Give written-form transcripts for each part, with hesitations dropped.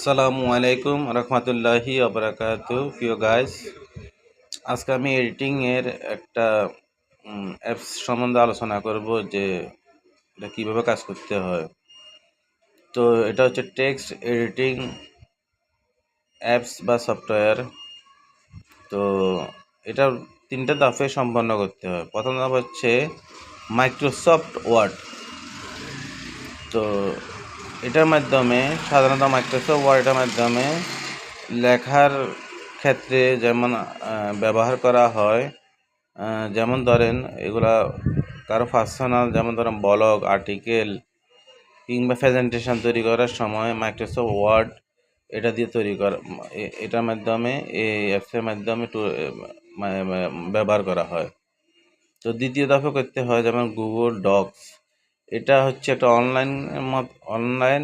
আসসালামু আলাইকুম রহমতুল্লাহি ওবরাকাতু। প্রিয় গাইস, আজকে আমি এডিটিং এর একটা অ্যাপস সম্বন্ধে আলোচনা করব যে এটা কিভাবে কাজ করতে হয়। তো এটা হচ্ছে টেক্সট এডিটিং অ্যাপস বা সফটওয়্যার। তো এটা তিনটা ধাপে সম্পন্ন করতে হয়। প্রথম ধাপ হচ্ছে মাইক্রোসফট ওয়ার্ড। তো এটার মাধ্যমে সাধারণত মাইক্রোসফট ওয়ার্ডের মাধ্যমে লেখার ক্ষেত্রে যেমন ব্যবহার করা হয়, যেমন ধরেন এগুলা কারো পার্সোনাল, যেমন ধরেন ব্লগ, আর্টিকেল কিংবা প্রেজেন্টেশন তৈরি করার সময় মাইক্রোসফট ওয়ার্ড এটা দিয়ে তৈরি করা, এটার মাধ্যমে এই অ্যাপসের মাধ্যমে ব্যবহার করা হয়। তো দ্বিতীয় দফা করতে হয় যেমন গুগল ডকস। এটা হচ্ছে একটা অনলাইন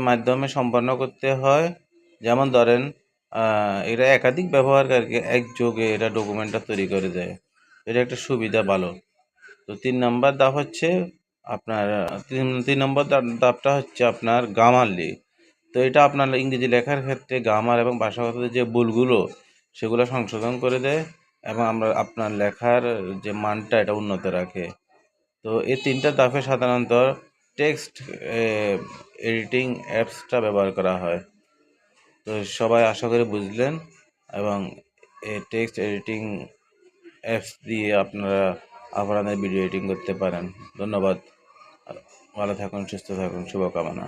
মাধ্যমে সম্পন্ন করতে হয়। যেমন ধরেন এটা একাধিক ব্যবহারকারীকে একযোগে এটা ডকুমেন্টটা তৈরি করে দেয়। এটা একটা সুবিধা ভালো। তো 3 নম্বর ধাপ হচ্ছে আপনার তিন নম্বর ধাপটা হচ্ছে আপনার গ্রামারলি। তো এটা আপনার ইংরেজি লেখার ক্ষেত্রে গ্রামার এবং ভাষাগত যে ভুলগুলো সেগুলো সংশোধন করে দেয় এবং আপনার লেখার যে মানটা এটা উন্নত রাখে। তো এই তিনটা ধাপে সাধারণত টেক্সট এডিটিং অ্যাপসটা ব্যবহার করা হয়। তো সবাই আশা করি বুঝলেন, এবং এই টেক্সট এডিটিং অ্যাপস দিয়ে আপনারা আপনাদের ভিডিও এডিটিং করতে পারেন। ধন্যবাদ। ভালো থাকুন, সুস্থ থাকুন, শুভকামনা।